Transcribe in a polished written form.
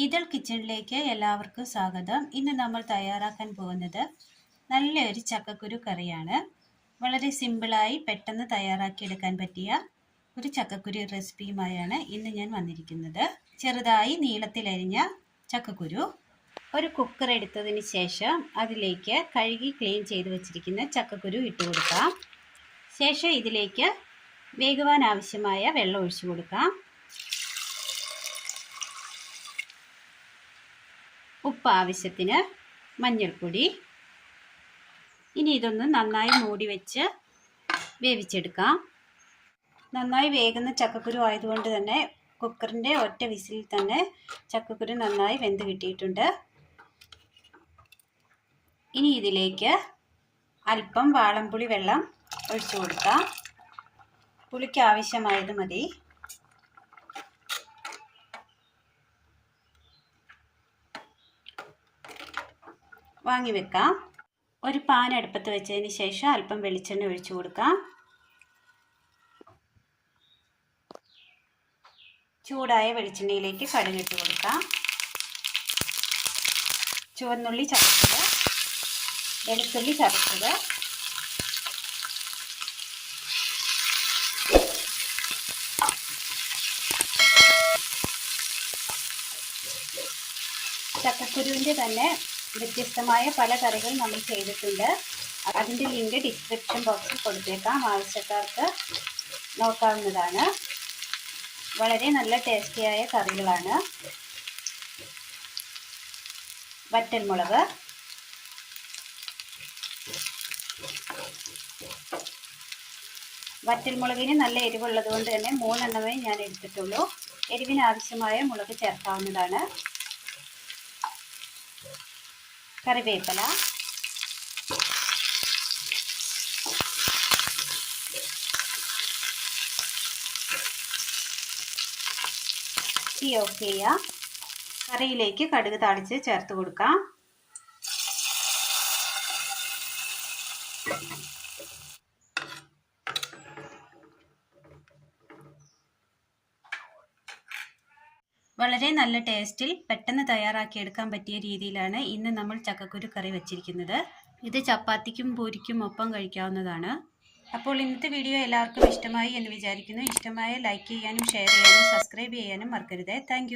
ഇതൾ കിച്ചണിലേക്ക് എല്ലാവർക്കും സ്വാഗതം. ഇന്ന് നമ്മൾ തയ്യാറാക്കാൻ പോകുന്നത് നല്ലൊരു ചക്കക്കുരു കറിയാണ്. വളരെ സിമ്പിളായി പെട്ടെന്ന് തയ്യാറാക്കിയെടുക്കാൻ പറ്റിയ ഒരു ചക്കക്കുരു റെസിപ്പിയുമായാണ് ഇന്ന് ഞാൻ വന്നിരിക്കുന്നത്. ചെറുതായി നീളത്തിലരിഞ്ഞ ചക്കക്കുരു ഒരു കുക്കർ എടുത്തതിന് ശേഷം അതിലേക്ക് കഴുകി ക്ലീൻ ചെയ്ത് വെച്ചിരിക്കുന്ന ചക്കക്കുരു ഇട്ട് കൊടുക്കാം. ശേഷം ഇതിലേക്ക് വേകുവാൻ ആവശ്യമായ വെള്ളം ഒഴിച്ചു കൊടുക്കാം. ഉപ്പ് ആവശ്യത്തിന്, മഞ്ഞൾപ്പൊടി. ഇനി ഇതൊന്ന് നന്നായി മൂടി വെച്ച് വേവിച്ചെടുക്കാം. നന്നായി വേകുന്ന ചക്കക്കുരു ആയതുകൊണ്ട് തന്നെ കുക്കറിൻ്റെ ഒറ്റ വിസിലിൽ തന്നെ ചക്കക്കുരു നന്നായി വെന്ത് കിട്ടിയിട്ടുണ്ട്. ഇനി ഇതിലേക്ക് അല്പം വാളംപുളി വെള്ളം ഒഴിച്ചു കൊടുക്കാം. പുളിക്ക് ആവശ്യമായത് മതി. വാങ്ങി വെക്കാം. ഒരു പാൻ അടുപ്പത്ത് വെച്ചതിന് ശേഷം അല്പം വെളിച്ചെണ്ണ ഒഴിച്ചു കൊടുക്കാം. ചൂടായ വെളിച്ചെണ്ണയിലേക്ക് കടുക് ഇട്ട് കൊടുക്കാം. ചുവന്നുള്ളി ചതച്ചത്, വെളുത്തുള്ളി ചതച്ചത്, ചക്കക്കുരുവിൻ്റെ തന്നെ വ്യത്യസ്തമായ പല കറികൾ നമ്മൾ ചെയ്തിട്ടുണ്ട്. അതിൻ്റെ ലിങ്ക് ഡിസ്ക്രിപ്ഷൻ ബോക്സിൽ കൊടുത്തേക്കാം. ആവശ്യക്കാർക്ക് നോക്കാവുന്നതാണ്. വളരെ നല്ല ടേസ്റ്റിയായ കറികളാണ്. വറ്റൽമുളക്, വറ്റൽമുളകിന് നല്ല എരിവുള്ളത് കൊണ്ട് തന്നെ 3 എണ്ണമേ ഞാൻ എടുത്തിട്ടുള്ളൂ. എരിവിന് ആവശ്യമായ മുളക് ചേർക്കാവുന്നതാണ്. കറിവേപ്പില, തീ ഓഫ് ചെയ്യാം. കറിയിലേക്ക് കടുക് താളിച്ച് ചേർത്ത് കൊടുക്കാം. വളരെ നല്ല ടേസ്റ്റിൽ പെട്ടെന്ന് തയ്യാറാക്കിയെടുക്കാൻ പറ്റിയ രീതിയിലാണ് ഇന്ന് നമ്മൾ ചക്കക്കുരു കറി വെച്ചിരിക്കുന്നത്. ഇത് ചപ്പാത്തിക്കും പൂരിക്കും ഒപ്പം കഴിക്കാവുന്നതാണ്. അപ്പോൾ ഇന്നത്തെ വീഡിയോ എല്ലാവർക്കും ഇഷ്ടമായി എന്ന് വിചാരിക്കുന്നു. ഇഷ്ടമായ ലൈക്ക് ചെയ്യാനും ഷെയർ ചെയ്യാനും സബ്സ്ക്രൈബ് ചെയ്യാനും മറക്കരുത്. താങ്ക്